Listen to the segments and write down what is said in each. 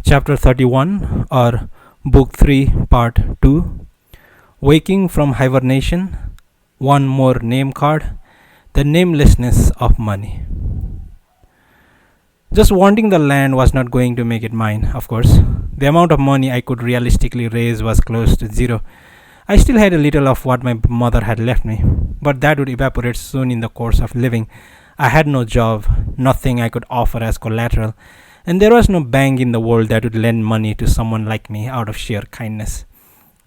Chapter 31 or Book 3 Part 2. Waking from Hibernation. One more name card. The namelessness of money. Just wanting the land was not going to make it mine, of course. The amount of money I could realistically raise was close to zero. I still had a little of what my mother had left me, but that would evaporate soon in the course of living. I had no job, nothing I could offer as collateral, and there was no bank in the world that would lend money to someone like me out of sheer kindness.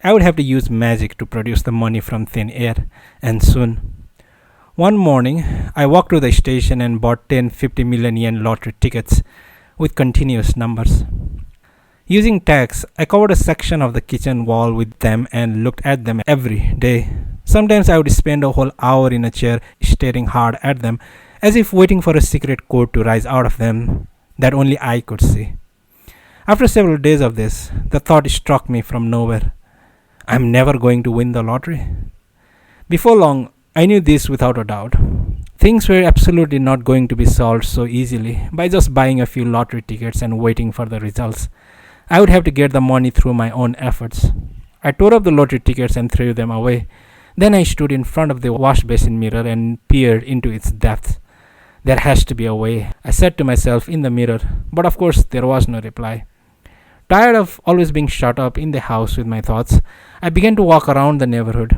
I would have to use magic to produce the money from thin air, and soon. One morning, I walked to the station and bought 10-50 million yen lottery tickets with continuous numbers. Using tacks, I covered a section of the kitchen wall with them and looked at them every day. Sometimes I would spend a whole hour in a chair staring hard at them, as if waiting for a secret code to rise out of them that only I could see. After several days of this, the thought struck me from nowhere. I'm never going to win the lottery. Before long, I knew this without a doubt. Things were absolutely not going to be solved so easily by just buying a few lottery tickets and waiting for the results. I would have to get the money through my own efforts. I tore up the lottery tickets and threw them away. Then I stood in front of the wash basin mirror and peered into its depths. There has to be a way, I said to myself in the mirror, but of course there was no reply. Tired of always being shut up in the house with my thoughts, I began to walk around the neighborhood.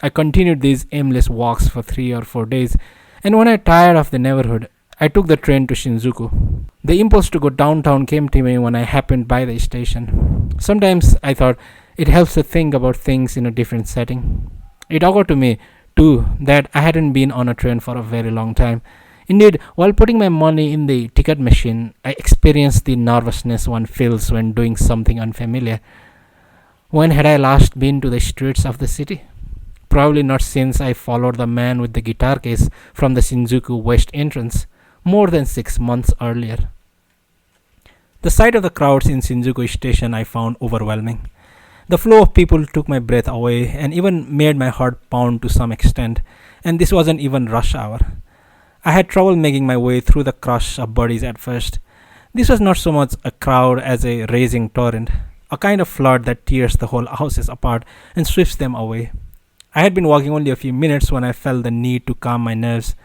I continued these aimless walks for 3 or 4 days, and when I tired of the neighborhood, I took the train to Shinjuku. The impulse to go downtown came to me when I happened by the station. Sometimes I thought it helps to think about things in a different setting. It occurred to me, too, that I hadn't been on a train for a very long time. Indeed, while putting my money in the ticket machine, I experienced the nervousness one feels when doing something unfamiliar. When had I last been to the streets of the city? Probably not since I followed the man with the guitar case from the Shinjuku West entrance, more than 6 months earlier. The sight of the crowds in Shinjuku station I found overwhelming. The flow of people took my breath away and even made my heart pound to some extent, and this wasn't even rush hour. I had trouble making my way through the crush of bodies at first. This was not so much a crowd as a raging torrent, a kind of flood that tears the whole houses apart and sweeps them away. I had been walking only a few minutes when I felt the need to calm my nerves.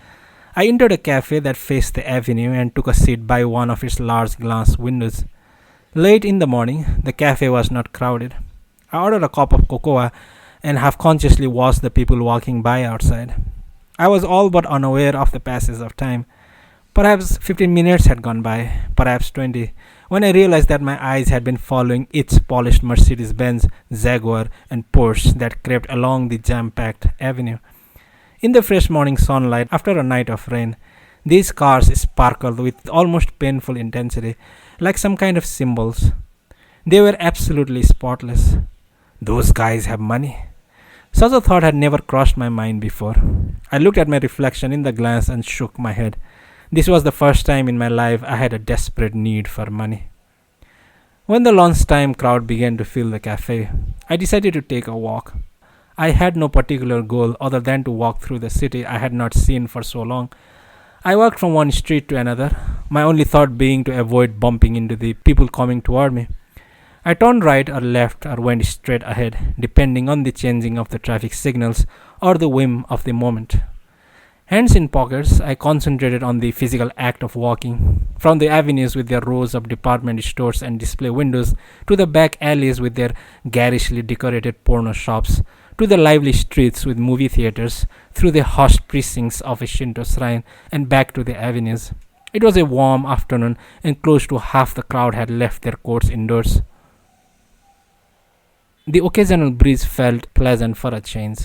I entered a cafe that faced the avenue and took a seat by one of its large glass windows. Late in the morning, the cafe was not crowded. I ordered a cup of cocoa and half-consciously watched the people walking by outside. I was all but unaware of the passage of time. Perhaps 15 minutes had gone by, perhaps 20, when I realized that my eyes had been following its polished Mercedes-Benz, Jaguar, and Porsche that crept along the jam-packed avenue. In the fresh morning sunlight after a night of rain, these cars sparkled with almost painful intensity, like some kind of symbols. They were absolutely spotless. Those guys have money. Such a thought had never crossed my mind before. I looked at my reflection in the glass and shook my head. This was the first time in my life I had a desperate need for money. When the lunchtime crowd began to fill the cafe, I decided to take a walk. I had no particular goal other than to walk through the city I had not seen for so long. I walked from one street to another, my only thought being to avoid bumping into the people coming toward me. I turned right or left or went straight ahead, depending on the changing of the traffic signals or the whim of the moment. Hands in pockets, I concentrated on the physical act of walking, from the avenues with their rows of department stores and display windows, to the back alleys with their garishly decorated porno shops, to the lively streets with movie theaters, through the hushed precincts of a Shinto shrine, and back to the avenues. It was a warm afternoon, and close to half the crowd had left their coats indoors. The occasional breeze felt pleasant for a change.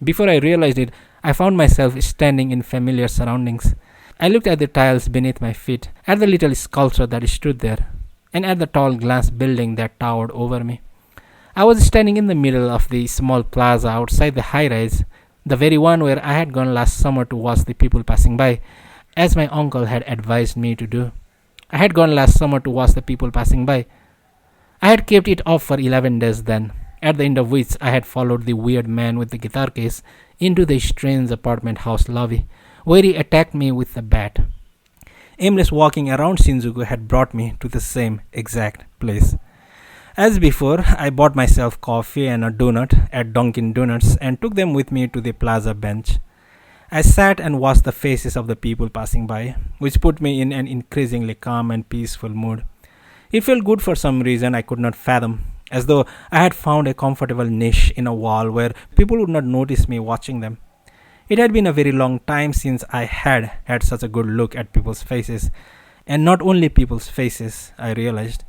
Before I realized it, I found myself standing in familiar surroundings. I looked at the tiles beneath my feet, at the little sculpture that stood there, and at the tall glass building that towered over me. I was standing in the middle of the small plaza outside the high-rise, the very one where I had gone last summer to watch the people passing by, as my uncle had advised me to do. I had gone last summer to watch the people passing by. I had kept it off for 11 days then, at the end of which I had followed the weird man with the guitar case into the strange apartment house lobby, where he attacked me with a bat. Aimless walking around Shinjuku had brought me to the same exact place. As before, I bought myself coffee and a donut at Dunkin' Donuts and took them with me to the plaza bench. I sat and watched the faces of the people passing by, which put me in an increasingly calm and peaceful mood. It felt good for some reason I could not fathom, as though I had found a comfortable niche in a wall where people would not notice me watching them. It had been a very long time since I had had such a good look at people's faces, and not only people's faces, I realized.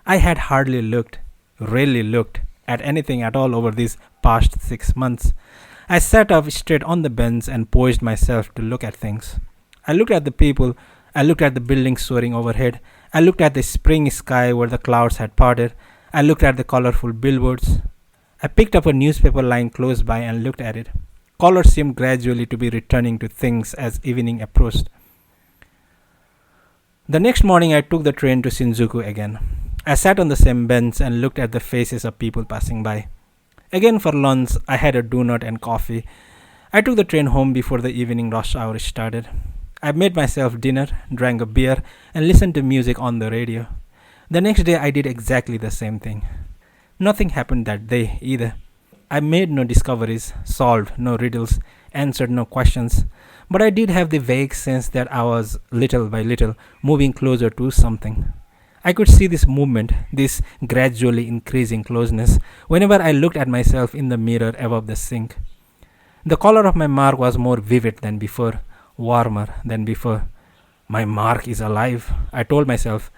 I had hardly looked, rarely looked, at anything at all over these past 6 months. I sat up straight on the bench and poised myself to look at things. I looked at the people, I looked at the buildings soaring overhead, I looked at the spring sky where the clouds had parted, I looked at the colorful billboards. I picked up a newspaper lying close by and looked at it. Color seemed gradually to be returning to things as evening approached. The next morning I took the train to Shinjuku again. I sat on the same bench and looked at the faces of people passing by. Again for lunch I had a donut and coffee. I took the train home before the evening rush hour started. I made myself dinner, drank a beer, and listened to music on the radio. The next day I did exactly the same thing. Nothing happened that day either. I made no discoveries, solved no riddles, answered no questions, but I did have the vague sense that I was, little by little, moving closer to something. I could see this movement, this gradually increasing closeness, whenever I looked at myself in the mirror above the sink. The color of my mark was more vivid than before, warmer than before. My mark is alive, I told myself.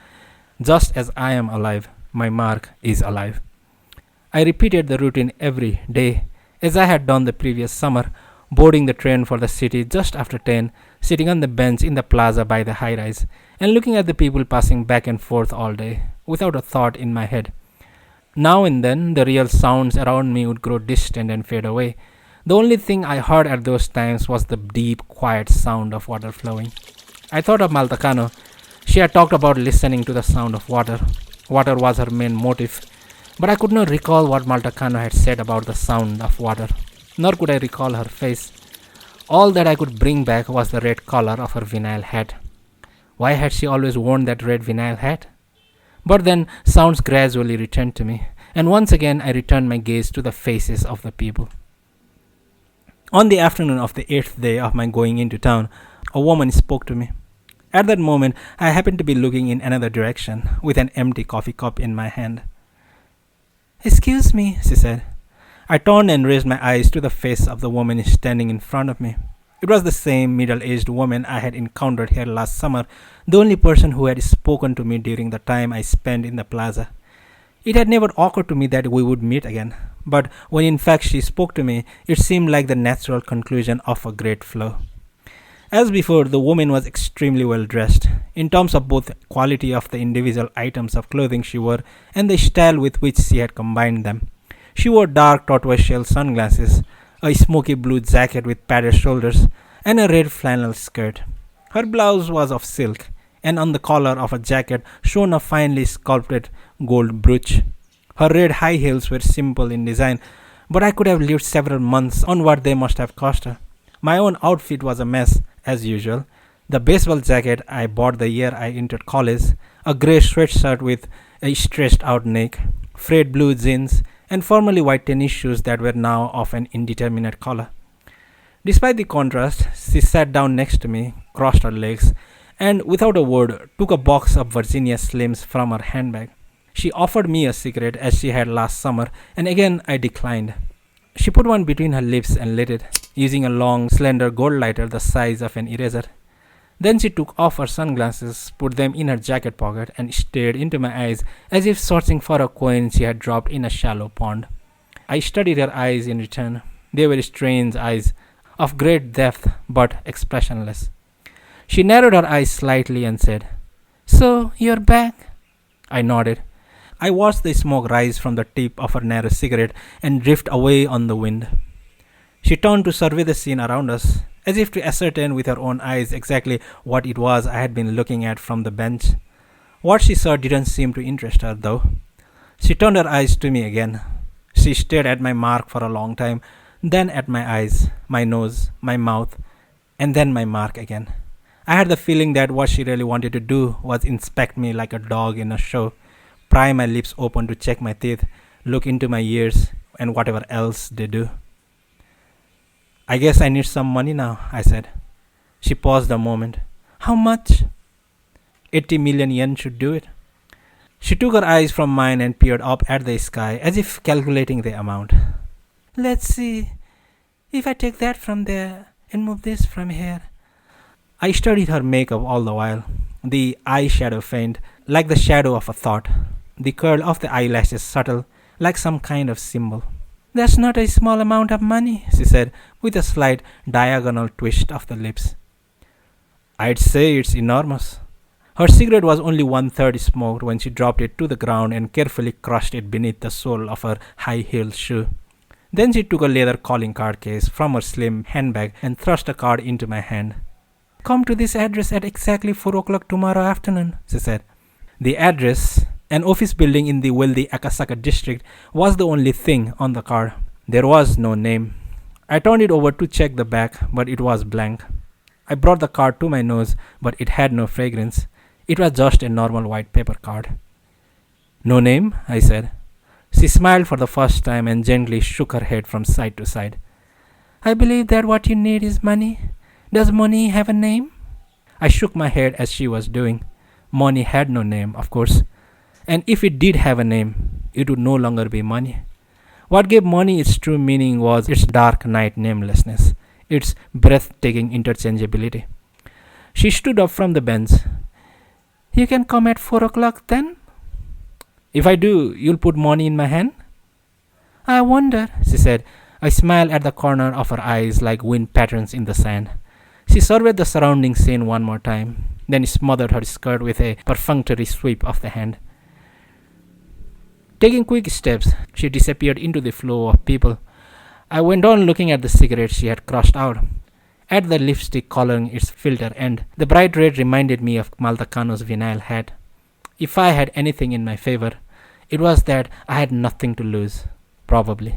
Just as I am alive, my mark is alive. I repeated the routine every day, as I had done the previous summer, boarding the train for the city just after 10, sitting on the bench in the plaza by the high-rise, and looking at the people passing back and forth all day, without a thought in my head. Now and then, the real sounds around me would grow distant and fade away. The only thing I heard at those times was the deep, quiet sound of water flowing. I thought of Maltakano. She had talked about listening to the sound of water. Water was her main motive. But I could not recall what Maltakano had said about the sound of water, nor could I recall her face. All that I could bring back was the red collar of her vinyl hat. Why had she always worn that red vinyl hat? But then sounds gradually returned to me, and once again I returned my gaze to the faces of the people. On the afternoon of the 8th day of my going into town, a woman spoke to me. At that moment, I happened to be looking in another direction, with an empty coffee cup in my hand. "Excuse me," she said. I turned and raised my eyes to the face of the woman standing in front of me. It was the same middle-aged woman I had encountered here last summer, the only person who had spoken to me during the time I spent in the plaza. It had never occurred to me that we would meet again, but when in fact she spoke to me, it seemed like the natural conclusion of a great flow. As before, the woman was extremely well dressed, in terms of both quality of the individual items of clothing she wore and the style with which she had combined them. She wore dark tortoiseshell sunglasses, a smoky blue jacket with padded shoulders, and a red flannel skirt. Her blouse was of silk, and on the collar of her jacket shone a finely sculpted gold brooch. Her red high heels were simple in design, but I could have lived several months on what they must have cost her. My own outfit was a mess, as usual. The baseball jacket I bought the year I entered college, a grey sweatshirt with a stretched out neck, frayed blue jeans, and formerly white tennis shoes that were now of an indeterminate color. Despite the contrast, she sat down next to me, crossed her legs, and without a word took a box of Virginia Slims from her handbag. She offered me a cigarette as she had last summer, and again I declined. She put one between her lips and lit it, using a long, slender gold lighter the size of an eraser. Then she took off her sunglasses, put them in her jacket pocket, and stared into my eyes as if searching for a coin she had dropped in a shallow pond. I studied her eyes in return. They were strange eyes, of great depth but expressionless. She narrowed her eyes slightly and said, "So, you're back?" I nodded. I watched the smoke rise from the tip of her narrow cigarette and drift away on the wind. She turned to survey the scene around us, as if to ascertain with her own eyes exactly what it was I had been looking at from the bench. What she saw didn't seem to interest her, though. She turned her eyes to me again. She stared at my mark for a long time, then at my eyes, my nose, my mouth, and then my mark again. I had the feeling that what she really wanted to do was inspect me like a dog in a show, pry my lips open to check my teeth, look into my ears, and whatever else they do. I guess I need some money now, I said. She paused a moment. How much? 80 million yen should do it. She took her eyes from mine and peered up at the sky as if calculating the amount. Let's see. If I take that from there and move this from here. I studied her makeup all the while. The eyeshadow faint, like the shadow of a thought. The curl of the eyelashes subtle, like some kind of symbol. That's not a small amount of money, she said, with a slight diagonal twist of the lips. I'd say it's enormous. Her cigarette was only 1/3 smoked when she dropped it to the ground and carefully crushed it beneath the sole of her high-heeled shoe. Then she took a leather calling card case from her slim handbag and thrust a card into my hand. Come to this address at exactly 4 o'clock tomorrow afternoon, she said. The address, an office building in the wealthy Akasaka district, was the only thing on the card. There was no name. I turned it over to check the back, but it was blank. I brought the card to my nose, but it had no fragrance. It was just a normal white paper card. No name, I said. She smiled for the first time and gently shook her head from side to side. I believe that what you need is money. Does money have a name? I shook my head as she was doing. Money had no name, of course. And if it did have a name, it would no longer be money. What gave money its true meaning was its dark night namelessness, its breathtaking interchangeability. She stood up from the bench. You can come at 4 o'clock then? If I do, you'll put money in my hand? I wonder, she said, a smile at the corner of her eyes like wind patterns in the sand. She surveyed the surrounding scene one more time, then smothered her skirt with a perfunctory sweep of the hand. Taking quick steps, she disappeared into the flow of people. I went on looking at the cigarette she had crushed out, at the lipstick coloring its filter end. The bright red reminded me of Maltacano's vinyl hat. If I had anything in my favor, it was that I had nothing to lose, probably.